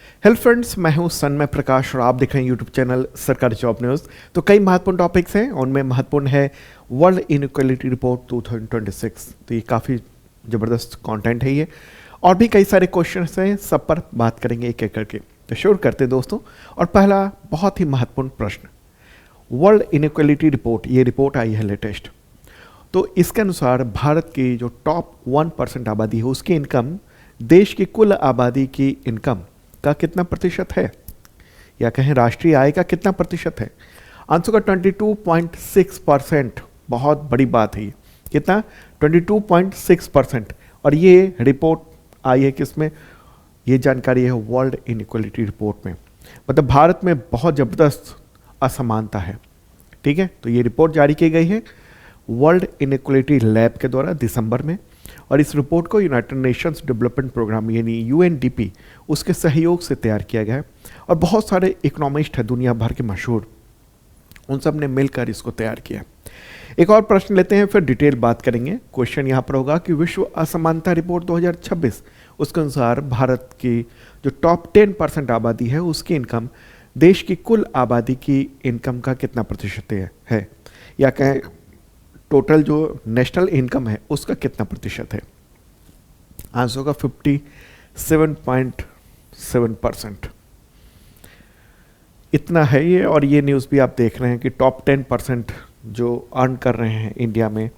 Hello friends, मैं हूं सन्मय प्रकाश और आप देख रहे हैं यूट्यूब चैनल सरकारी जॉब न्यूज़। तो कई महत्वपूर्ण टॉपिक्स हैं, उनमें महत्वपूर्ण है वर्ल्ड इनइक्वालिटी रिपोर्ट 2026। तो ये काफ़ी ज़बरदस्त कंटेंट है ये, और भी कई सारे क्वेश्चंस हैं, सब पर बात करेंगे एक एक करके। तो शुरू करते हैं दोस्तों। और पहला बहुत ही महत्वपूर्ण प्रश्न, वर्ल्ड इनइक्वालिटी रिपोर्ट, ये रिपोर्ट आई है लेटेस्ट। तो इसके अनुसार भारत की जो टॉप 1% आबादी है उसकी इनकम देश की कुल आबादी की इनकम का कितना प्रतिशत है, या कहें राष्ट्रीय आय का कितना प्रतिशत है। आंसर का 22.6%। बहुत बड़ी बात है ये, कितना 22.6%। और ये रिपोर्ट आई है किसमें, ये जानकारी है वर्ल्ड इनइक्वालिटी रिपोर्ट में। मतलब भारत में बहुत ज़बरदस्त असमानता है। ठीक है, तो ये रिपोर्ट जारी की गई है वर्ल्ड इनइक्वालिटी लैब के द्वारा दिसंबर में, और इस रिपोर्ट को यूनाइटेड नेशंस डेवलपमेंट प्रोग्राम यानी यूएनडीपी उसके सहयोग से तैयार किया गया है। और बहुत सारे इकोनॉमिस्ट हैं दुनिया भर के मशहूर, उन सब ने मिलकर इसको तैयार किया। एक और प्रश्न लेते हैं, फिर डिटेल बात करेंगे। क्वेश्चन यहाँ पर होगा कि विश्व असमानता रिपोर्ट 2026, उसके अनुसार भारत की जो टॉप 10% आबादी है उसकी इनकम देश की कुल आबादी की इनकम का कितना प्रतिशत है, या कहें टोटल जो नेशनल इनकम है उसका कितना प्रतिशत है। आंसर का 57.7%। इतना है ये। और ये न्यूज़ भी आप देख रहे हैं कि टॉप 10% जो अर्न कर रहे हैं इंडिया में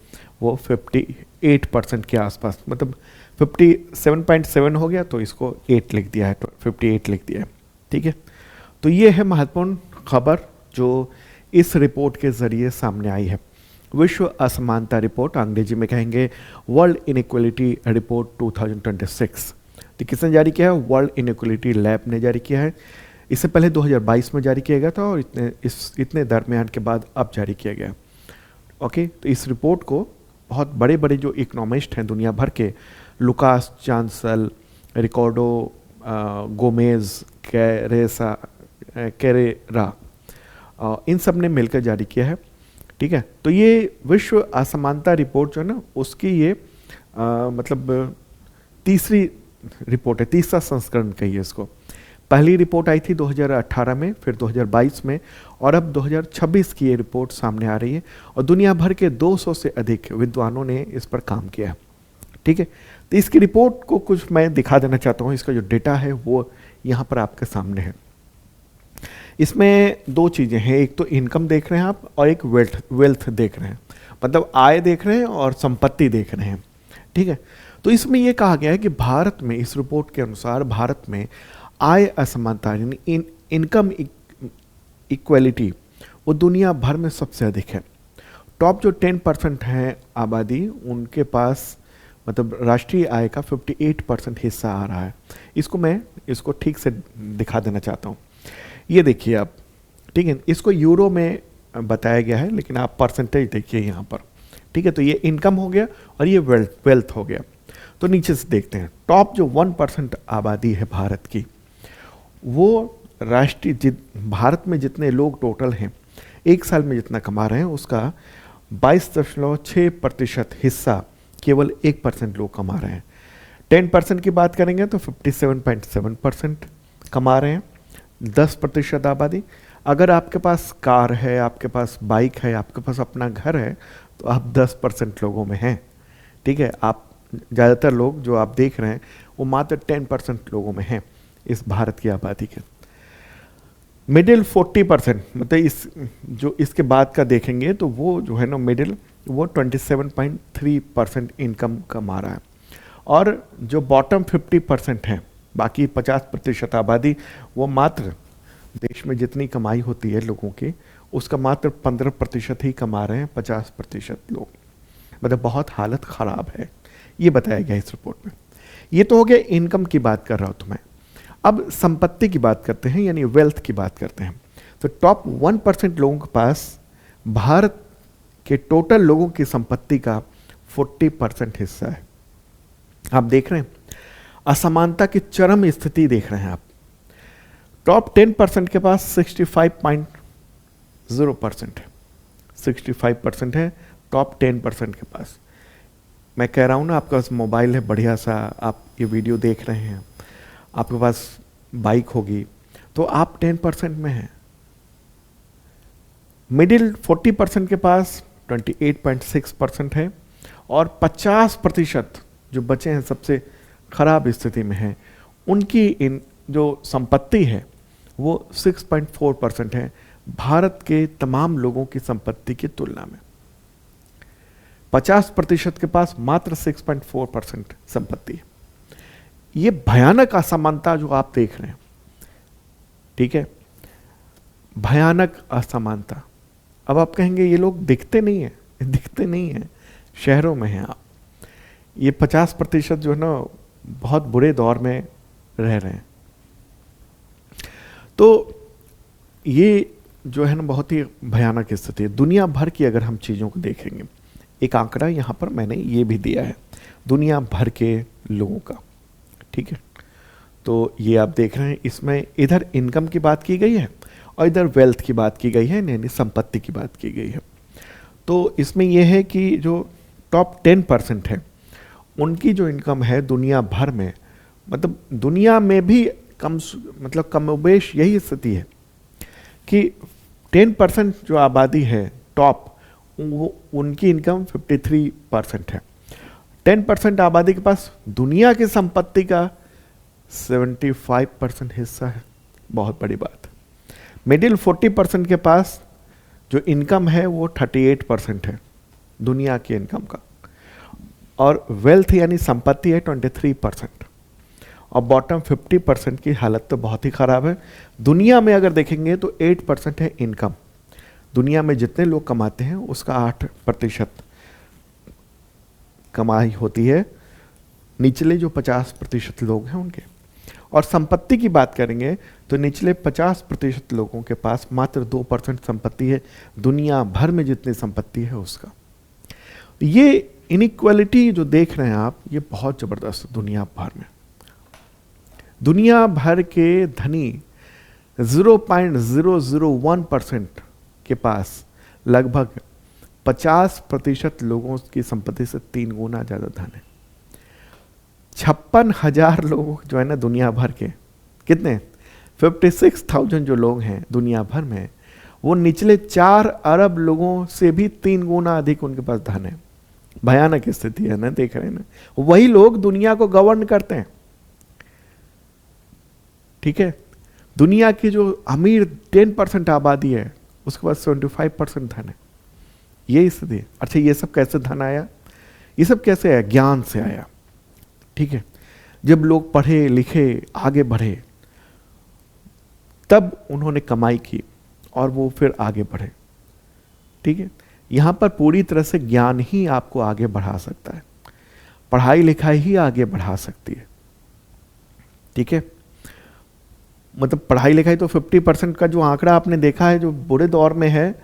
वो 58% के आसपास, मतलब 57.7 हो गया तो इसको 8 लिख दिया है, तो 58 लिख दिया है। ठीक है, तो ये है महत्वपूर्ण खबर जो इस रिपोर्ट के ज़रिए सामने आई है। विश्व असमानता रिपोर्ट, अंग्रेजी में कहेंगे वर्ल्ड इनइक्वालिटी रिपोर्ट 2026। तो किसने जारी किया है, वर्ल्ड इनइक्वालिटी लैब ने जारी किया है। इससे पहले 2022 में जारी किया गया था, और इतने दरमियान के बाद अब जारी किया गया। ओके, तो इस रिपोर्ट को बहुत बड़े बड़े जो इकोनॉमिस्ट हैं दुनिया भर के, Lucas Chanshal, Ricardo Gomez, Carrara, इन सब ने मिलकर जारी किया है। ठीक है, तो ये विश्व असमानता रिपोर्ट जो है ना उसकी ये मतलब तीसरी रिपोर्ट है, तीसरा संस्करण कहिए इसको। पहली रिपोर्ट आई थी 2018 में, फिर 2022 में, और अब 2026 की ये रिपोर्ट सामने आ रही है। और दुनिया भर के 200 से अधिक विद्वानों ने इस पर काम किया। ठीक है, तो इसकी रिपोर्ट को कुछ मैं दिखा देना चाहता हूँ। इसका जो डेटा है वो यहाँ पर आपके सामने है। इसमें दो चीज़ें हैं, एक तो इनकम देख रहे हैं आप, और एक वेल्थ देख रहे हैं, मतलब आय देख रहे हैं और संपत्ति देख रहे हैं। ठीक है, तो इसमें यह कहा गया है कि भारत में, इस रिपोर्ट के अनुसार भारत में आय असमानता यानी इनकम इक्वलिटी वो दुनिया भर में सबसे अधिक है। टॉप जो 10% हैं आबादी, उनके पास मतलब राष्ट्रीय आय का 58% हिस्सा आ रहा है। इसको ठीक से दिखा देना चाहता हूँ। ये देखिए आप, ठीक है, इसको यूरो में बताया गया है, लेकिन आप परसेंटेज देखिए यहाँ पर। ठीक है, तो ये इनकम हो गया और ये वेल्थ हो गया। तो नीचे से देखते हैं, टॉप जो 1% आबादी है भारत की, वो भारत में जितने लोग टोटल हैं, एक साल में जितना कमा रहे हैं उसका 22.6% हिस्सा केवल 1% लोग कमा रहे हैं। 10% की बात करेंगे तो 57.7% कमा रहे हैं, 10% आबादी। अगर आपके पास कार है, आपके पास बाइक है, आपके पास अपना घर है, तो आप 10% लोगों में हैं। ठीक है, आप ज़्यादातर लोग जो आप देख रहे हैं वो मात्र 10% लोगों में हैं इस भारत की आबादी के। मिडिल 40%, मतलब इसके बाद का देखेंगे तो वो जो है ना मिडिल, वो 27.3% इनकम कमा रहा है। और जो बॉटम 50% है, बाकी 50% आबादी, वो मात्र देश में जितनी कमाई होती है लोगों की उसका मात्र 15% ही कमा रहे हैं, 50% लोग। मतलब बहुत हालत ख़राब है, ये बताया गया इस रिपोर्ट में। ये तो हो गया इनकम की बात कर रहा हूँ तो मैं। अब संपत्ति की बात करते हैं, यानी वेल्थ की बात करते हैं। तो टॉप 1% लोगों के पास भारत के टोटल लोगों की संपत्ति का 40% हिस्सा है। आप देख रहे हैं असमानता की चरम स्थिति देख रहे हैं आप। टॉप 10% के पास 65.0% है, 65% है टॉप 10% के पास। मैं कह रहा हूँ ना, आपके पास मोबाइल है बढ़िया सा, आप ये वीडियो देख रहे हैं, आपके पास बाइक होगी, तो आप 10% में हैं। मिडिल 40% के पास 28.6% है, और 50% जो बचे हैं सबसे खराब स्थिति में हैं, उनकी इन जो संपत्ति है वो 6.4% है भारत के तमाम लोगों की संपत्ति की तुलना में। 50% के पास मात्र 6.4% संपत्ति है। ये भयानक असमानता जो आप देख रहे हैं, ठीक है, भयानक असमानता। अब आप कहेंगे ये लोग दिखते नहीं है, दिखते नहीं है, शहरों में हैं आप। ये 50% जो है ना बहुत बुरे दौर में रह रहे हैं। तो ये जो है ना बहुत ही भयानक स्थिति है। दुनिया भर की अगर हम चीज़ों को देखेंगे, एक आंकड़ा यहाँ पर मैंने ये भी दिया है दुनिया भर के लोगों का, ठीक है। तो ये आप देख रहे हैं, इसमें इधर इनकम की बात की गई है और इधर वेल्थ की बात की गई है, यानी संपत्ति की बात की गई है। तो इसमें यह है कि जो टॉप 10% है उनकी जो इनकम है दुनिया भर में, मतलब दुनिया में भी कमोबेश यही स्थिति है कि 10% जो आबादी है टॉप, वो उनकी इनकम 53% है। 10% आबादी के पास दुनिया की संपत्ति का 75% हिस्सा है, बहुत बड़ी बात। मिडिल 40% के पास जो इनकम है वो 38% है दुनिया की इनकम का, और वेल्थ यानी संपत्ति है 23%, और बॉटम 50% की हालत तो बहुत ही खराब है। दुनिया में अगर देखेंगे तो 8% है इनकम, दुनिया में जितने लोग कमाते हैं उसका 8% कमाई होती है निचले जो 50% लोग हैं उनके। और संपत्ति की बात करेंगे तो निचले 50% लोगों के पास मात्र 2% संपत्ति है दुनिया भर में जितनी संपत्ति है उसका। ये इनइक्वालिटी जो देख रहे हैं आप, ये बहुत जबरदस्त दुनिया भर में। दुनिया भर के धनी 0.001% के पास लगभग 50% लोगों की संपत्ति से 3 गुना ज्यादा धन है। 56,000 लोग जो है ना दुनिया भर के, कितने 56,000 जो लोग हैं दुनिया भर में, वो निचले 4 अरब लोगों से भी 3 गुना अधिक उनके पास धन है। भयानक स्थिति है ना, देख रहे हैं ना। वही लोग दुनिया को गवर्न करते हैं, ठीक है। दुनिया की जो अमीर 10% आबादी है उसके पास 75% धन है। ये स्थिति। अच्छा, ये सब कैसे धन आया? ये सब कैसे आया? ज्ञान से आया, ठीक है। जब लोग पढ़े लिखे आगे बढ़े तब उन्होंने कमाई की और वो फिर आगे बढ़े, ठीक है। यहां पर पूरी तरह से ज्ञान ही आपको आगे बढ़ा सकता है, पढ़ाई लिखाई ही आगे बढ़ा सकती है, ठीक है। मतलब पढ़ाई लिखाई तो 50% का जो आंकड़ा आपने देखा है जो बुरे दौर में है,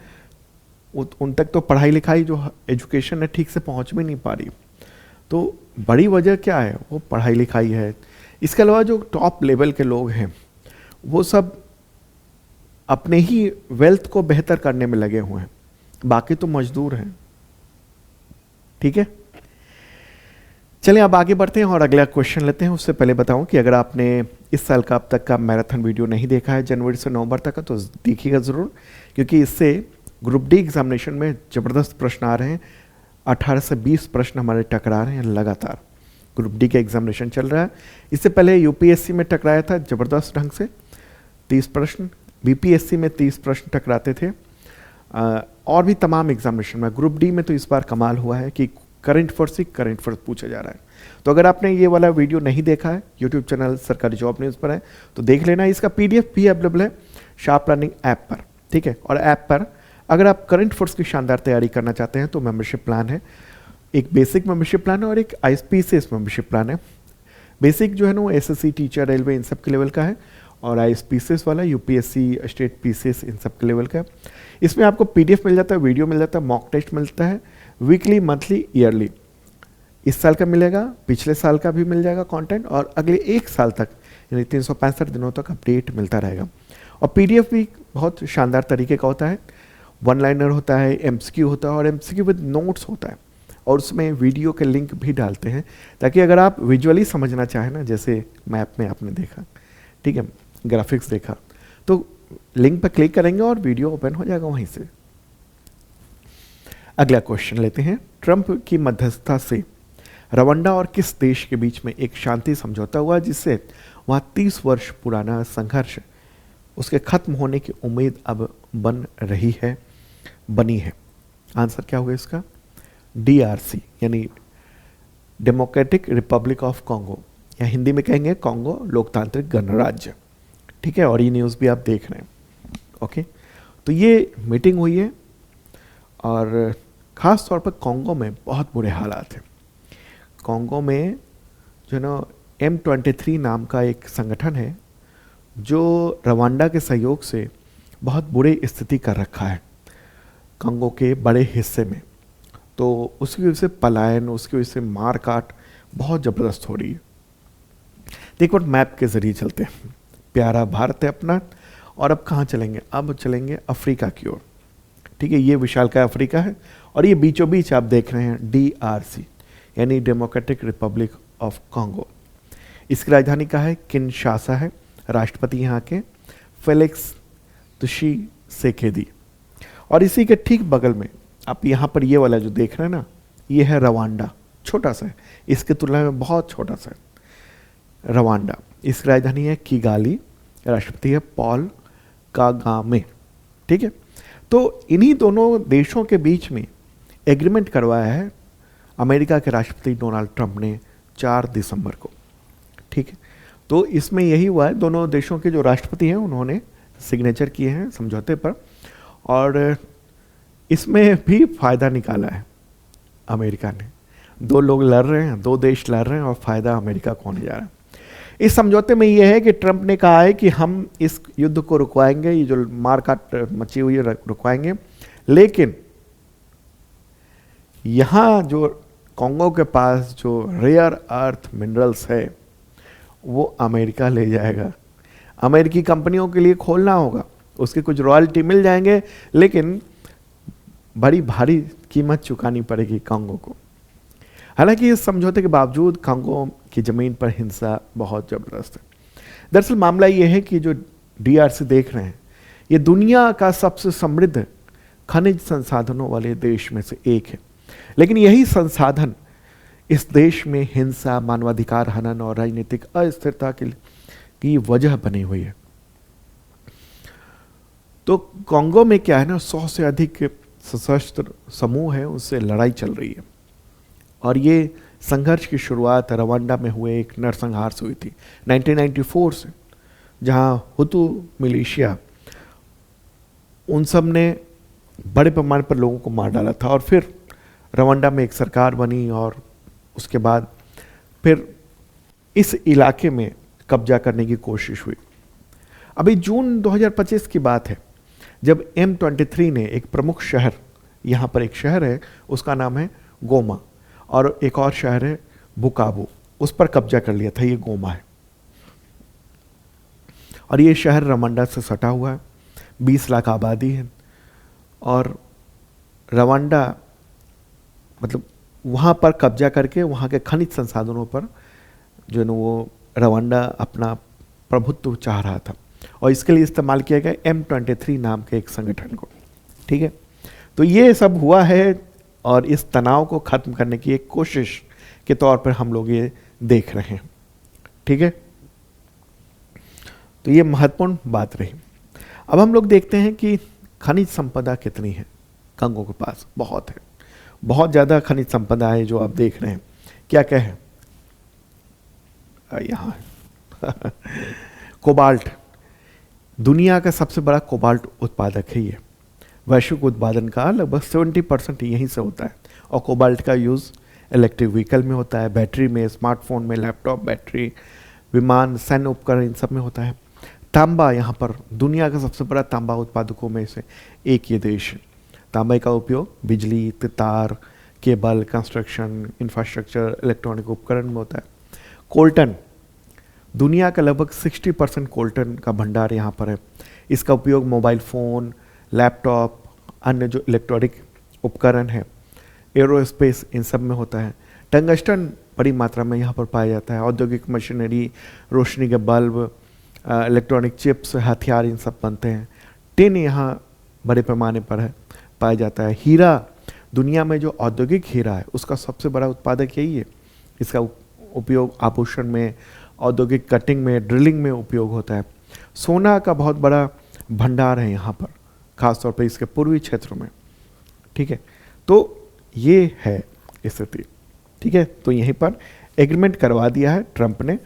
उन तक तो पढ़ाई लिखाई जो एजुकेशन है ठीक से पहुंच भी नहीं पा रही। तो बड़ी वजह क्या है? वो पढ़ाई लिखाई है। इसके अलावा जो टॉप लेवल के लोग हैं वो सब अपने ही वेल्थ को बेहतर करने में लगे हुए हैं, बाकी तो मजदूर हैं, ठीक है। चलिए अब आगे बढ़ते हैं और अगला क्वेश्चन लेते हैं। उससे पहले बताऊं कि अगर आपने इस साल का अब तक का मैराथन वीडियो नहीं देखा है जनवरी से नवंबर तक का, तो देखिएगा ज़रूर, क्योंकि इससे ग्रुप डी एग्जामिनेशन में ज़बरदस्त प्रश्न आ रहे हैं। 18 से 20 प्रश्न हमारे टकरा रहे हैं लगातार। ग्रुप डी का एग्जामिनेशन चल रहा है। इससे पहले यूपीएससी में टकराया था ज़बरदस्त ढंग से 30 प्रश्न, बीपीएससी में 30 प्रश्न टकराते थे, और भी तमाम एग्जामिनेशन में। ग्रुप डी में तो इस बार कमाल हुआ है कि करंट अफेयर्स पूछा जा रहा है। तो अगर आपने ये वाला वीडियो नहीं देखा है, यूट्यूब चैनल सरकारी जॉब न्यूज़ पर है तो देख लेना। इसका पीडीएफ भी अवेलेबल है शार्प लर्निंग ऐप पर, ठीक है। और ऐप पर अगर आप करंट अफेयर्स की शानदार तैयारी करना चाहते हैं तो मेंबरशिप प्लान है, एक बेसिक मेंबरशिप प्लान है और एक आईएसपीसीएस मेंबरशिप प्लान है। बेसिक जो है ना वो एसएससी, टीचर, रेलवे इन सब के लेवल का है, और आईएसपीसीएस वाला यूपीएससी, स्टेट पीसीएस इन सब के लेवल का है। इसमें आपको पीडीएफ मिल जाता है, वीडियो मिल जाता है, मॉक टेस्ट मिलता है, वीकली, मंथली, ईयरली। इस साल का मिलेगा, पिछले साल का भी मिल जाएगा कंटेंट, और अगले 1 साल तक यानी 365 दिनों तक अपडेट मिलता रहेगा। और पीडीएफ भी बहुत शानदार तरीके का होता है, 1 लाइनर होता है, एमसीक्यू होता है और एमसीक्यू विद नोट्स होता है, और उसमें वीडियो के लिंक भी डालते हैं ताकि अगर आप विजुअली समझना चाहें ना, जैसे मैप में आपने देखा, ठीक है, ग्राफिक्स देखा, तो लिंक पर क्लिक करेंगे और वीडियो ओपन हो जाएगा वहीं से। अगला क्वेश्चन लेते हैं। ट्रंप की मध्यस्थता से रवांडा और किस देश के बीच में एक शांति समझौता हुआ जिससे वहाँ 30 वर्ष पुराना संघर्ष उसके खत्म होने की उम्मीद अब बनी है। आंसर क्या हुआ इसका? DRC यानी डेमोक्रेटिक रिपब्लिक ऑफ कॉन्गो, या हिंदी में कहेंगे कॉन्गो लोकतांत्रिक गणराज्य। ठीक है, और ये न्यूज़ भी आप देख रहे हैं। ओके, तो ये मीटिंग हुई है और ख़ास तौर पर कॉन्गो में बहुत बुरे हालात हैं। कॉन्गो में जो ना M23 नाम का एक संगठन है जो रवांडा के सहयोग से बहुत बुरी स्थिति कर रखा है कॉन्गो के बड़े हिस्से में। तो उसकी वजह से पलायन, उसकी वजह से मार काट बहुत ज़बरदस्त हो रही है। देखो मैप के ज़रिए चलते हैं। प्यारा भारत है अपना, और अब कहाँ चलेंगे? अब चलेंगे अफ्रीका की ओर। ठीक है, ये विशालकाय अफ्रीका है और ये बीचों बीच आप देख रहे हैं DRC यानी डेमोक्रेटिक रिपब्लिक ऑफ कॉन्गो। इसकी राजधानी का है किनशासा है। राष्ट्रपति यहाँ के फेलिक्स त्शिसेकेदी। और इसी के ठीक बगल में आप यहाँ पर ये वाला जो देख रहे हैं ना, ये है रवांडा। छोटा सा है, इसके तुलना में बहुत छोटा सा है रवांडा। इसकी राजधानी है किगाली। राष्ट्रपति है पॉल कागामे। ठीक है, तो इन्हीं दोनों देशों के बीच में एग्रीमेंट करवाया है अमेरिका के राष्ट्रपति डोनाल्ड ट्रंप ने 4 दिसंबर को। ठीक है, तो इसमें यही हुआ है, दोनों देशों के जो राष्ट्रपति हैं उन्होंने सिग्नेचर किए हैं समझौते पर, और इसमें भी फ़ायदा निकाला है अमेरिका ने। 2 लोग लड़ रहे हैं, 2 देश लड़ रहे हैं और फ़ायदा अमेरिका को होने जा रहा है। इस समझौते में यह है कि ट्रंप ने कहा है कि हम इस युद्ध को रुकवाएंगे, ये जो मारकाट मची हुई है रुकवाएंगे, लेकिन यहाँ जो कॉन्गो के पास जो रेयर अर्थ मिनरल्स है वो अमेरिका ले जाएगा। अमेरिकी कंपनियों के लिए खोलना होगा, उसके कुछ रॉयल्टी मिल जाएंगे, लेकिन बड़ी भारी कीमत चुकानी पड़ेगी कॉन्गो को। हालांकि इस समझौते के बावजूद कॉन्गो की ज़मीन पर हिंसा बहुत ज़बरदस्त है। दरअसल मामला ये है कि जो DRC देख रहे हैं, ये दुनिया का सबसे समृद्ध खनिज संसाधनों वाले देश में से एक है, लेकिन यही संसाधन इस देश में हिंसा, मानवाधिकार हनन और राजनीतिक अस्थिरता की वजह बनी हुई है। तो कॉन्गो में क्या है ना, 100 से अधिक सशस्त्र समूह है, उससे लड़ाई चल रही है। और ये संघर्ष की शुरुआत रवांडा में हुए एक नरसंहार से हुई थी 1994 से, जहां हुतू मिलिशिया उन सब ने बड़े पैमाने पर लोगों को मार डाला था। और फिर रवांडा में एक सरकार बनी और उसके बाद फिर इस इलाके में कब्जा करने की कोशिश हुई। अभी जून 2025 की बात है जब M23 ने एक प्रमुख शहर, यहाँ पर एक शहर है उसका नाम है गोमा, और एक और शहर है बुकाबू, उस पर कब्जा कर लिया था। ये गोमा है और ये शहर रवांडा से सटा हुआ है, 20 लाख आबादी है। और रवांडा मतलब वहाँ पर कब्जा करके वहाँ के खनिज संसाधनों पर जो है ना वो रवांडा अपना प्रभुत्व चाह रहा था, और इसके लिए इस्तेमाल किया गया M23 नाम के एक संगठन को। ठीक है, तो ये सब हुआ है और इस तनाव को ख़त्म करने की एक कोशिश के तौर पर हम लोग ये देख रहे हैं। ठीक है, तो ये महत्वपूर्ण बात रही। अब हम लोग देखते हैं कि खनिज संपदा कितनी है कॉन्गो के पास। बहुत है, बहुत ज़्यादा खनिज संपदा है जो आप देख रहे हैं। क्या क्या है यहाँ है कोबाल्ट, दुनिया का सबसे बड़ा कोबाल्ट उत्पादक है ये। वैश्विक उत्पादन का लगभग 70% यहीं से होता है, और कोबाल्ट का यूज़ इलेक्ट्रिक व्हीकल में होता है, बैटरी में, स्मार्टफोन में, लैपटॉप बैटरी, विमान, सैन्य उपकरण, इन सब में होता है। तांबा, यहाँ पर दुनिया का सबसे बड़ा तांबा उत्पादकों में से एक ये देश है। तांबे का उपयोग बिजली, तार, केबल, कंस्ट्रक्शन, इंफ्रास्ट्रक्चर, इलेक्ट्रॉनिक उपकरण में होता है। कोल्टन, दुनिया का लगभग 60% कोल्टन का भंडार यहाँ पर है। इसका उपयोग मोबाइल फ़ोन, लैपटॉप, अन्य जो इलेक्ट्रॉनिक उपकरण है, एरोस्पेस, इन सब में होता है। टंगस्टन बड़ी मात्रा में यहाँ पर पाया जाता है। औद्योगिक मशीनरी, रोशनी के बल्ब, इलेक्ट्रॉनिक चिप्स, हथियार, इन सब बनते हैं। टिन यहाँ बड़े पैमाने पर है, पाया जाता है। हीरा, दुनिया में जो औद्योगिक हीरा है उसका सबसे बड़ा उत्पादक यही है। इसका उपयोग आभूषण में, औद्योगिक कटिंग में, ड्रिलिंग में उपयोग होता है। सोना का बहुत बड़ा भंडार है यहाँ पर, खासतौर पर इसके पूर्वी क्षेत्रों में। ठीक है, तो ये है स्थिति। ठीक है, तो यहीं पर एग्रीमेंट करवा दिया है ट्रंप ने,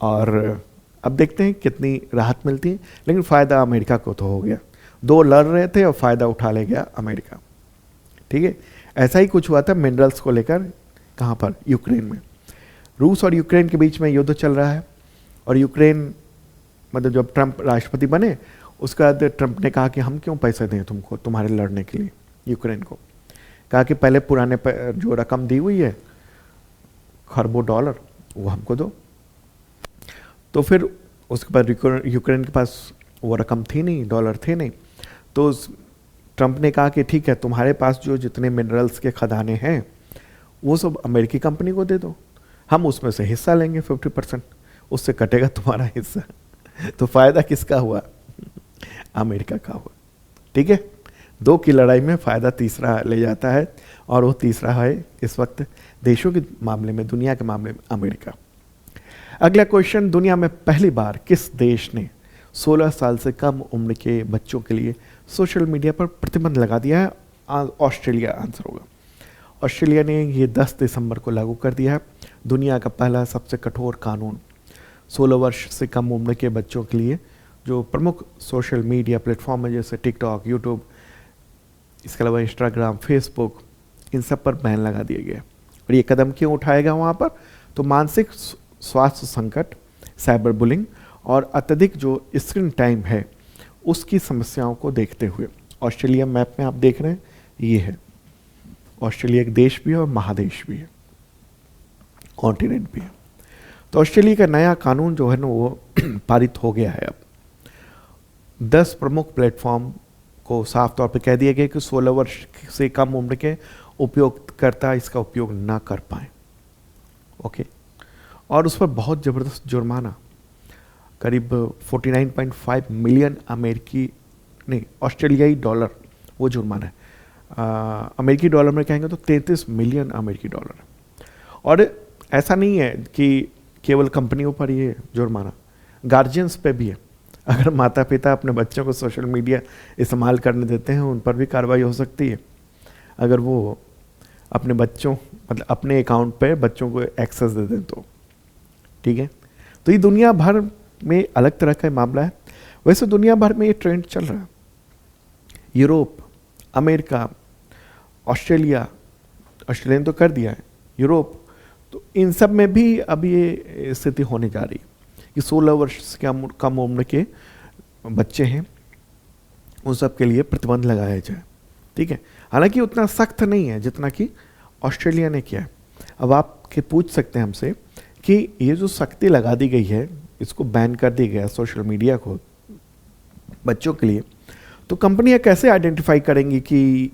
और अब देखते हैं कितनी राहत मिलती है। लेकिन फ़ायदा अमेरिका को तो हो गया, दो लड़ रहे थे और फ़ायदा उठा ले गया अमेरिका। ठीक है, ऐसा ही कुछ हुआ था मिनरल्स को लेकर, कहाँ पर, यूक्रेन में। रूस और यूक्रेन के बीच में युद्ध चल रहा है, और यूक्रेन मतलब जब ट्रंप राष्ट्रपति बने उसके बाद ट्रंप ने कहा कि हम क्यों पैसे दें तुमको तुम्हारे लड़ने के लिए, यूक्रेन को। कहा कि पहले पुराने जो रकम दी हुई है खरबों डॉलर, वो हमको दो। तो फिर उसके बाद यूक्रेन के पास वो रकम थी नहीं, डॉलर थे नहीं। तो ट्रंप ने कहा कि ठीक है, तुम्हारे पास जो जितने मिनरल्स के खदाने हैं वो सब अमेरिकी कंपनी को दे दो, हम उसमें से हिस्सा लेंगे 50%, उससे कटेगा तुम्हारा हिस्सा। तो फ़ायदा किसका हुआ? अमेरिका का हुआ। ठीक है, दो की लड़ाई में फ़ायदा तीसरा ले जाता है, और वो तीसरा है इस वक्त देशों के मामले में, दुनिया के मामले में अमेरिका। अगला क्वेश्चन, दुनिया में पहली बार किस देश ने 16 साल से कम उम्र के बच्चों के लिए सोशल मीडिया पर प्रतिबंध लगा दिया है? ऑस्ट्रेलिया आंसर होगा। ऑस्ट्रेलिया ने ये 10 दिसंबर को लागू कर दिया है दुनिया का पहला सबसे कठोर कानून 16 वर्ष से कम उम्र के बच्चों के लिए। जो प्रमुख सोशल मीडिया प्लेटफॉर्म है जैसे टिकटॉक, यूट्यूब, इसके अलावा इंस्टाग्राम, फेसबुक, इन सब पर बैन लगा दिया गया। और ये कदम क्यों उठाएगा वहाँ पर? तो मानसिक स्वास्थ्य संकट, साइबर बुलिंग और अत्यधिक जो स्क्रीन टाइम है उसकी समस्याओं को देखते हुए। ऑस्ट्रेलिया मैप में आप देख रहे हैं, ये है ऑस्ट्रेलिया, एक देश भी है और महादेश भी है, कॉन्टिनेंट भी है। तो ऑस्ट्रेलिया का नया कानून जो है ना वो पारित हो गया है। अब 10 प्रमुख प्लेटफॉर्म को साफ तौर पे कह दिया गया कि 16 वर्ष से कम उम्र के उपयोगकर्ता इसका उपयोग ना कर पाए। ओके, और उस पर बहुत ज़बरदस्त जुर्माना, करीब 49.5 मिलियन ऑस्ट्रेलियाई डॉलर वो जुर्माना है। अमेरिकी डॉलर में कहेंगे तो 33 मिलियन अमेरिकी डॉलर। और ऐसा नहीं है कि केवल कंपनियों पर ये जुर्माना, गार्जियंस पे भी है। अगर माता पिता अपने बच्चों को सोशल मीडिया इस्तेमाल करने देते हैं उन पर भी कार्रवाई हो सकती है, अगर वो अपने बच्चों मतलब अपने अकाउंट पे बच्चों को एक्सेस दे दें तो। ठीक है, तो ये दुनिया भर में अलग तरह का मामला है। वैसे दुनिया भर में ये ट्रेंड चल रहा है। यूरोप, अमेरिका, ऑस्ट्रेलिया ने तो कर दिया है, यूरोप, तो इन सब में भी अब ये स्थिति होने जा रही है कि 16 वर्ष से कम उम्र के बच्चे हैं उन सब के लिए प्रतिबंध लगाया जाए। ठीक है, हालांकि उतना सख्त नहीं है जितना कि ऑस्ट्रेलिया ने किया है। अब आप के पूछ सकते हैं हमसे कि ये जो सख्ती लगा दी गई है, इसको बैन कर दिया गया सोशल मीडिया को बच्चों के लिए, तो कंपनियां कैसे आइडेंटिफाई करेंगी कि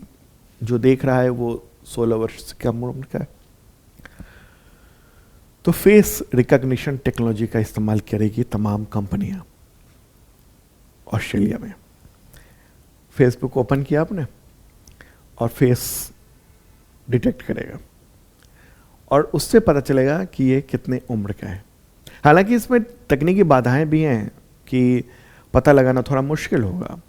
जो देख रहा है वो 16 वर्ष से कम उम्र का है? तो फेस रिकॉग्निशन टेक्नोलॉजी का इस्तेमाल करेगी तमाम कंपनियां ऑस्ट्रेलिया में। फेसबुक ओपन किया आपने और फेस डिटेक्ट करेगा और उससे पता चलेगा कि ये कितने उम्र का है। हालांकि इसमें तकनीकी बाधाएं भी हैं कि पता लगाना थोड़ा मुश्किल होगा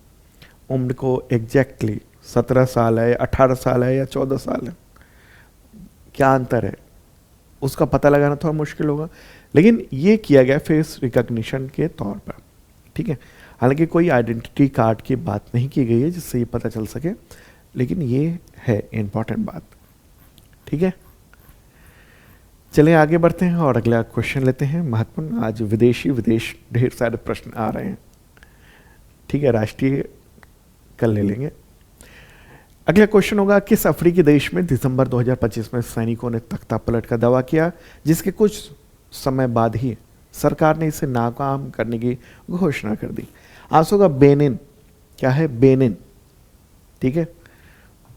उम्र को एग्जैक्टली 17 साल है, 18 साल है या 14 साल है, क्या अंतर है उसका पता लगाना थोड़ा मुश्किल होगा। लेकिन ये किया गया फेस रिकॉग्निशन के तौर पर। ठीक है, हालांकि कोई आइडेंटिटी कार्ड की बात नहीं की गई है जिससे ये पता चल सके, लेकिन ये है इम्पॉर्टेंट बात। ठीक है, चलिए आगे बढ़ते हैं और अगला क्वेश्चन लेते हैं महत्वपूर्ण। आज विदेश ढेर सारे प्रश्न आ रहे हैं। ठीक है, राष्ट्रीय कल ले लेंगे। अगला क्वेश्चन होगा, किस अफ्रीकी देश में दिसंबर 2025 में सैनिकों ने तख्ता पलट का दावा किया जिसके कुछ समय बाद ही सरकार ने इसे नाकाम करने की घोषणा कर दी? आंसर होगा बेनिन। क्या है? बेनिन। ठीक है,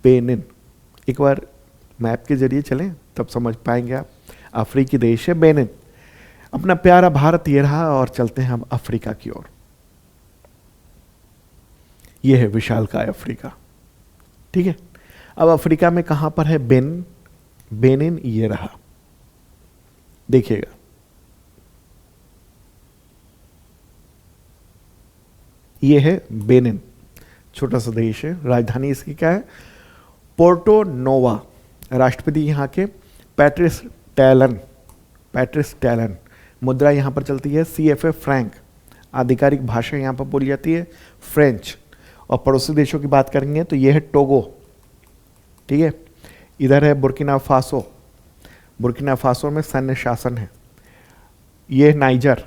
बेनिन। एक बार मैप के जरिए चलें तब समझ पाएंगे आप। अफ्रीकी देश है बेनिन। अपना प्यारा भारत ये रहा और चलते हैं हम अफ्रीका की ओर। ये है विशालकाय अफ्रीका। ठीक है, अब अफ्रीका में कहां पर है? बेनिन ये रहा, देखिएगा। ये है बेनिन, छोटा सा देश है। राजधानी इसकी क्या है? पोर्टो नोवा। राष्ट्रपति यहाँ के पैट्रिस टैलन। मुद्रा यहाँ पर चलती है CFA फ्रैंक। आधिकारिक भाषा यहाँ पर बोली जाती है फ्रेंच। और पड़ोसी देशों की बात करेंगे तो ये है टोगो। ठीक है, इधर है बुर्किना फासो में सैन्य शासन है। ये नाइजर,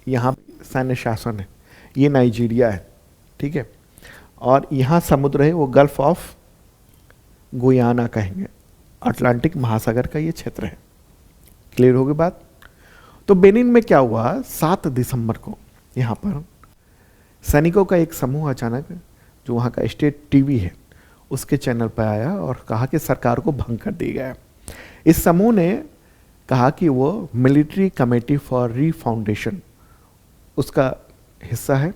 यहाँ सैन्य शासन है। ये नाइजीरिया है। ठीक है, और यहाँ समुद्र है, वो गल्फ ऑफ गुयाना कहेंगे, अटलांटिक महासागर का ये क्षेत्र है। क्लियर होगी बात? तो बेनिन में क्या हुआ, 7 दिसंबर को यहाँ पर सैनिकों का एक समूह अचानक, जो वहाँ का स्टेट टीवी है उसके चैनल पर आया और कहा कि सरकार को भंग कर दिया गया। इस समूह ने कहा कि वो मिलिट्री कमेटी फॉर रीफाउंडेशन उसका हिस्सा है,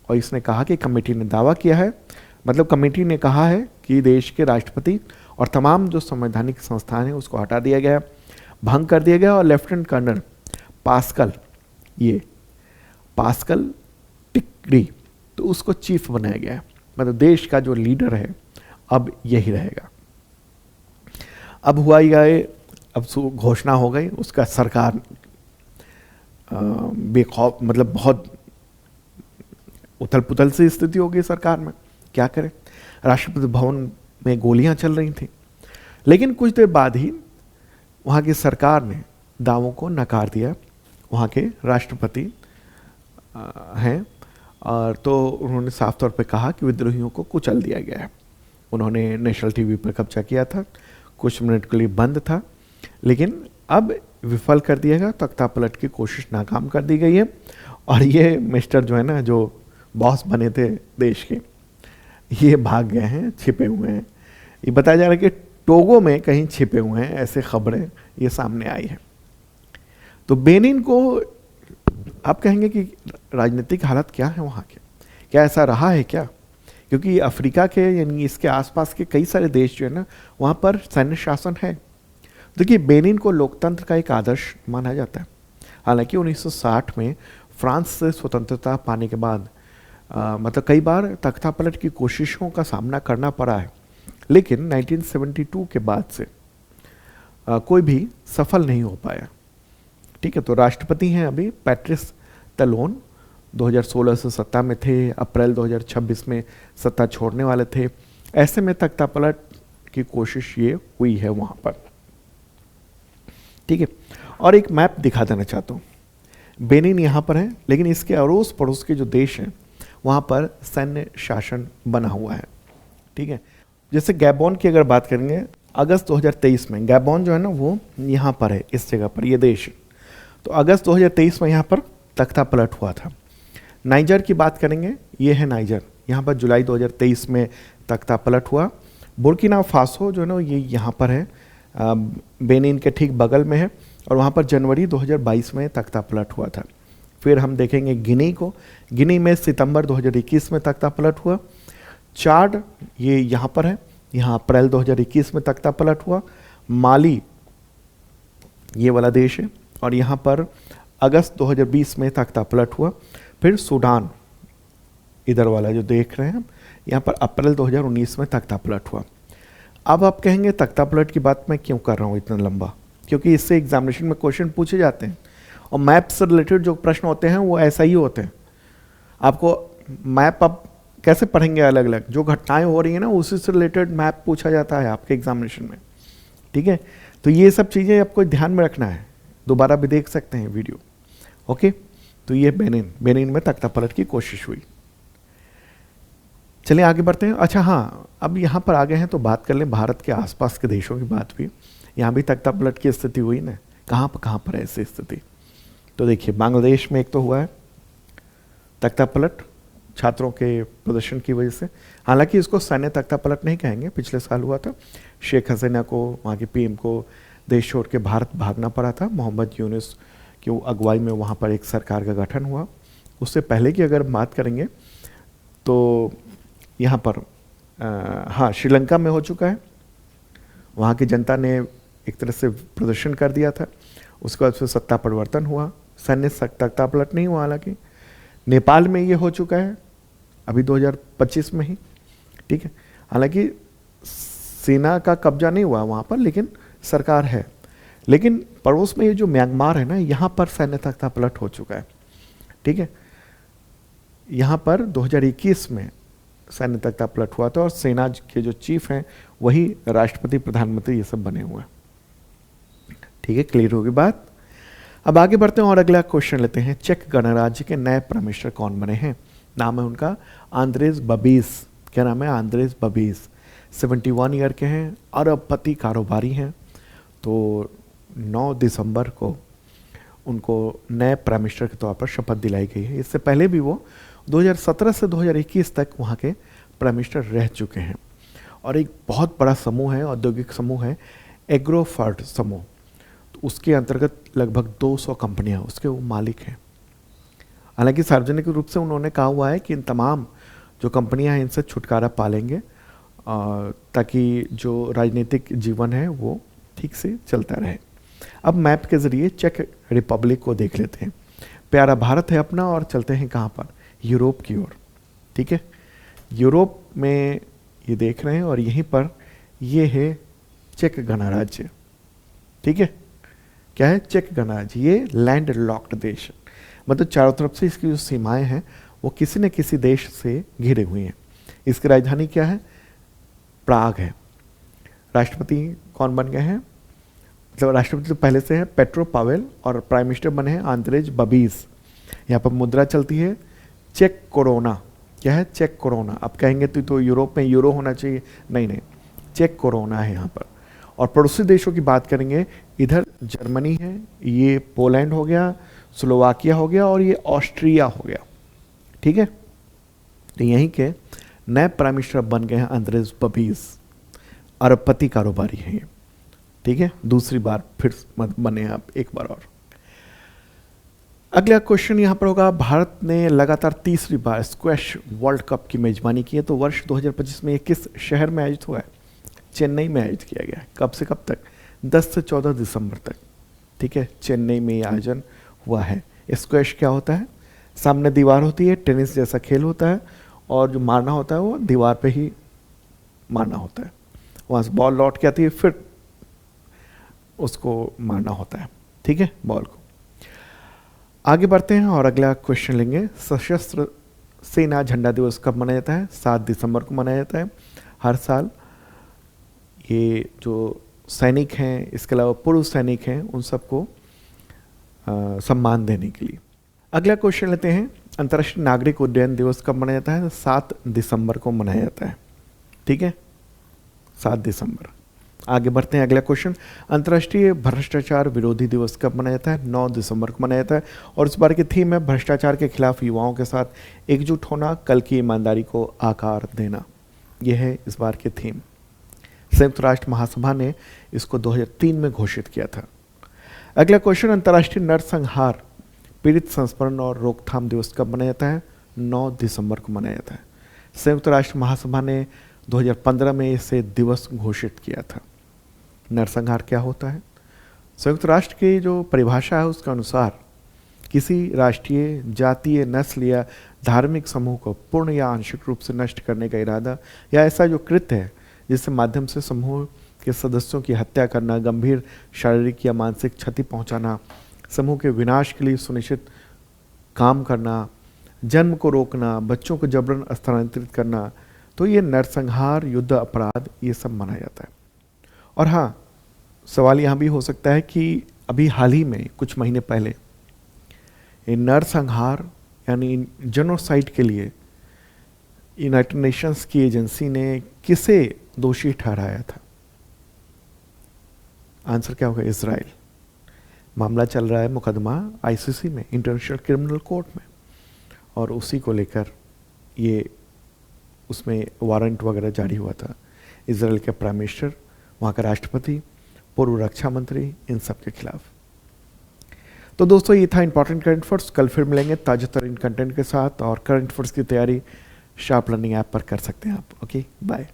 और इसने कहा कि कमेटी ने दावा किया है, मतलब कमेटी ने कहा है कि देश के राष्ट्रपति और तमाम जो संवैधानिक संस्थान है उसको हटा दिया गया, भंग कर दिया गया, और लेफ्टिनेंट कर्नल पास्कल टिकरी तो उसको चीफ बनाया गया। मतलब देश का जो लीडर है अब यही रहेगा। अब हुआ ये, अब घोषणा हो गई, उसका सरकार बेखौफ, मतलब बहुत उथल पुथल सी स्थिति हो गई सरकार में। क्या करें, राष्ट्रपति भवन में गोलियां चल रही थी। लेकिन कुछ देर बाद ही वहाँ की सरकार ने दावों को नकार दिया। वहाँ के राष्ट्रपति हैं, और तो उन्होंने साफ तौर पे कहा कि विद्रोहियों को कुचल दिया गया है। उन्होंने नेशनल टीवी पर कब्जा किया था, कुछ मिनट के लिए बंद था, लेकिन अब विफल कर दिया गया। तख्ता पलट की कोशिश नाकाम कर दी गई है। और ये मिस्टर जो है ना, जो बॉस बने थे देश के, ये भाग गए हैं, छिपे हुए हैं। ये बताया जा रहा है कि टोगो में कहीं छिपे हुए हैं, ऐसे खबरें ये सामने आई है। तो बेनिन को आप कहेंगे कि राजनीतिक हालत क्या है वहाँ के, क्या ऐसा रहा है क्या? क्योंकि अफ्रीका के यानी इसके आसपास के कई सारे देश जो है ना, वहाँ पर सैन्य शासन है। देखिए, बेनिन को लोकतंत्र का एक आदर्श माना जाता है। हालांकि 1960 में फ्रांस से स्वतंत्रता पाने के बाद मतलब कई बार तख्तापलट की कोशिशों का सामना करना पड़ा है, लेकिन 1972 के बाद से कोई भी सफल नहीं हो पाया। ठीक है, तो राष्ट्रपति हैं अभी पैट्रिस तलोन, 2016 से सत्ता में थे, अप्रैल 2026 में सत्ता छोड़ने वाले थे। ऐसे में तख्तापलट की कोशिश ये हुई है वहाँ पर। ठीक है, और एक मैप दिखा देना चाहता हूँ। बेनिन यहाँ पर है, लेकिन इसके अड़ोस पड़ोस के जो देश हैं वहाँ पर सैन्य शासन बना हुआ है। ठीक है, जैसे गैबोन की अगर बात करेंगे, अगस्त 2023 में गैबोन जो है ना वो यहाँ पर है, इस जगह पर, ये देश। तो अगस्त 2023 में यहाँ पर तख्ता पलट हुआ था। नाइजर की बात करेंगे, ये है नाइजर, यहाँ पर जुलाई 2023 में तख्ता पलट हुआ। बुर्किना फासो जो है ना ये यहाँ पर है, बेनिन के ठीक बगल में है, और वहाँ पर जनवरी 2022 में तख्ता पलट हुआ था। फिर हम देखेंगे गिनी को, गिनी में सितंबर 2021 में तख्ता पलट हुआ। चाड ये यहाँ पर है, यहाँ अप्रैल 2021 में तख्ता पलट हुआ। माली ये वाला देश है, और यहाँ पर अगस्त 2020 में तख्ता पलट हुआ। फिर सूडान इधर वाला जो देख रहे हैं, यहाँ पर अप्रैल 2019 में तख्ता पलट हुआ। अब आप कहेंगे तख्ता पलट की बात मैं क्यों कर रहा हूँ इतना लंबा, क्योंकि इससे एग्जामिनेशन में क्वेश्चन पूछे जाते हैं, और मैप से रिलेटेड जो प्रश्न होते हैं वो ऐसा ही होते हैं। आपको मैप आप कैसे पढ़ेंगे, अलग अलग जो घटनाएं हो रही हैं ना उसी से रिलेटेड मैप पूछा जाता है आपके एग्जामिनेशन में। ठीक है, तो ये सब चीज़ें आपको ध्यान में रखना है, दोबारा भी देख सकते हैं वीडियो। ओके, तो ये बेनिन में तख्ता पलट की कोशिश हुई। चलिए आगे बढ़ते हैं। अच्छा हाँ, अब यहाँ पर आ गए हैं तो बात कर लें भारत के आसपास के देशों की बात भी। यहाँ भी तख्ता पलट की स्थिति हुई ना, कहाँ पर है ऐसी स्थिति। तो देखिए, बांग्लादेश में एक तो हुआ है तख्ता पलट छात्रों के प्रदर्शन की वजह से। हालांकि इसको सैन्य तख्ता पलट नहीं कहेंगे, पिछले साल हुआ था। शेख हसीना को, वहाँ के पीएम को देश छोड़ के भारत भागना पड़ा था। मोहम्मद यूनुस की अगुवाई में वहाँ पर एक सरकार का गठन हुआ। उससे पहले की अगर बात करेंगे तो यहाँ पर हाँ, श्रीलंका में हो चुका है। वहाँ की जनता ने एक तरह से प्रदर्शन कर दिया था, उसके बाद फिर सत्ता परिवर्तन हुआ, सैन्य सत्ता पलट नहीं हुआ। हालांकि नेपाल में ये हो चुका है अभी 2025 में ही, ठीक है। हालांकि सेना का कब्जा नहीं हुआ वहाँ पर, लेकिन सरकार है। लेकिन पड़ोस में ये जो म्यांमार है ना, यहाँ पर सैन्य सत्ता पलट हो चुका है, ठीक है। यहाँ पर 2021 में सैन्य सत्ता पलट हुआ था और सेना के जो चीफ हैं वही राष्ट्रपति, प्रधानमंत्री, ये सब बने हुए हैं, ठीक है। क्लियर होगी बात। अब आगे बढ़ते हैं और अगला क्वेश्चन लेते हैं। चेक गणराज्य के नए प्राइम मिनिस्टर कौन बने हैं? नाम है उनका आंद्रेज बबीज। क्या नाम है? आंद्रेज बबीज। 71 ईयर के हैं, अरबपति कारोबारी हैं। तो 9 दिसंबर को उनको नए प्राइम मिनिस्टर के तौर पर शपथ दिलाई गई है। इससे पहले भी वो 2017 से 2021 तक वहाँ के प्राइम मिनिस्टर रह चुके हैं। और एक बहुत बड़ा समूह है, औद्योगिक समूह है, एग्रोफर्ट समूह। तो उसके अंतर्गत लगभग 200 कंपनियां उसके वो मालिक हैं। हालांकि सार्वजनिक रूप से उन्होंने कहा हुआ है कि इन तमाम जो कंपनियां हैं इनसे छुटकारा पालेंगे, ताकि जो राजनीतिक जीवन है वो ठीक से चलता रहे। अब मैप के ज़रिए चेक रिपब्लिक को देख लेते हैं। प्यारा भारत है अपना, और चलते हैं कहाँ पर? यूरोप की ओर, ठीक है। यूरोप में ये देख रहे हैं, और यहीं पर ये है चेक गणराज्य, ठीक है। क्या है? चेक गणराज्य। ये लैंड लॉक्ड देश, मतलब चारों तरफ से इसकी जो सीमाएं हैं वो किसी न किसी देश से घिरे हुई हैं। इसकी राजधानी क्या है? प्राग है। राष्ट्रपति कौन बन गए हैं? मतलब राष्ट्रपति तो पहले से है पेट्रो पावेल, और प्राइम मिनिस्टर बने हैं आंद्रेज बबीज। यहाँ पर मुद्रा चलती है चेक कोरोना। क्या है? Check corona. अब कहेंगे तो यूरोप में यूरो होना चाहिए, नहीं नहीं, चेक कोरोना है यहाँ पर। और पड़ोसी देशों की बात करेंगे, इधर जर्मनी है, ये पोलैंड हो गया, स्लोवाकिया हो गया, और ये ऑस्ट्रिया हो गया, ठीक है। तो यहीं के नए प्राइम मिनिस्टर बन गए हैं आंद्रेज बबीज। अरबपति कारोबारी हैं ये, ठीक है। दूसरी बार फिर बने आप एक बार और। अगला क्वेश्चन यहाँ पर होगा, भारत ने लगातार तीसरी बार स्क्वैश वर्ल्ड कप की मेजबानी की है। तो वर्ष 2025 में ये किस शहर में आयोजित हुआ है? चेन्नई में आयोजित किया गया है। कब से कब तक? 10 से 14 दिसंबर तक, ठीक है। चेन्नई में ये आयोजन हुआ है। स्क्वैश क्या होता है? सामने दीवार होती है, टेनिस जैसा खेल होता है, और जो मारना होता है वो दीवार पे ही मारना होता है। वहाँ से बॉल लौट के आती है, फिर उसको मारना होता है, ठीक है, बॉल को। आगे बढ़ते हैं और अगला क्वेश्चन लेंगे। सशस्त्र सेना झंडा दिवस कब मनाया जाता है? 7 दिसंबर को मनाया जाता है हर साल। ये जो सैनिक हैं, इसके अलावा पूर्व सैनिक हैं, उन सबको सम्मान देने के लिए। अगला क्वेश्चन लेते हैं। अंतर्राष्ट्रीय नागरिक उड्डयन दिवस कब मनाया जाता है? 7 दिसंबर को मनाया जाता है, ठीक है, 7 दिसंबर। आगे बढ़ते हैं, अगला क्वेश्चन। अंतर्राष्ट्रीय भ्रष्टाचार विरोधी दिवस कब मनाया जाता है? 9 दिसंबर को मनाया जाता है। और इस बार की थीम है भ्रष्टाचार के खिलाफ युवाओं के साथ एकजुट होना, कल की ईमानदारी को आकार देना। यह है इस बार की थीम। संयुक्त राष्ट्र महासभा ने इसको 2003 में घोषित किया था। अगला क्वेश्चन। अंतर्राष्ट्रीय नरसंहार पीड़ित संस्मरण और रोकथाम दिवस कब मनाया जाता है? 9 दिसंबर को मनाया जाता है। संयुक्त राष्ट्र महासभा ने 2015 में इसे दिवस घोषित किया था। नरसंहार क्या होता है? संयुक्त राष्ट्र की जो परिभाषा है उसके अनुसार किसी राष्ट्रीय, जातीय, नस्ल या धार्मिक समूह को पूर्ण या आंशिक रूप से नष्ट करने का इरादा, या ऐसा जो कृत्य है जिसके माध्यम से समूह के सदस्यों की हत्या करना, गंभीर शारीरिक या मानसिक क्षति पहुंचाना, समूह के विनाश के लिए सुनिश्चित काम करना, जन्म को रोकना, बच्चों को जबरन स्थानांतरित करना, तो ये नरसंहार, युद्ध अपराध, ये सब माना जाता है। और हाँ, सवाल यहाँ भी हो सकता है कि अभी हाल ही में कुछ महीने पहले ये नरसंहार यानी जेनोसाइड के लिए यूनाइटेड नेशंस की एजेंसी ने किसे दोषी ठहराया था? आंसर क्या होगा? इजराइल। मामला चल रहा है, मुकदमा आईसीसी में, इंटरनेशनल क्रिमिनल कोर्ट में, और उसी को लेकर ये उसमें वारंट वगैरह जारी हुआ था। इजराइल के प्राइम मिनिस्टर, वहाँ का राष्ट्रपति, पूर्व रक्षा मंत्री, इन सब के खिलाफ। तो दोस्तों, ये था इंपॉर्टेंट करंट अफेयर्स। कल फिर मिलेंगे ताजा तरीन कंटेंट के साथ, और करंट अफेयर्स की तैयारी शार्प लर्निंग ऐप पर कर सकते हैं आप। Okay, bye.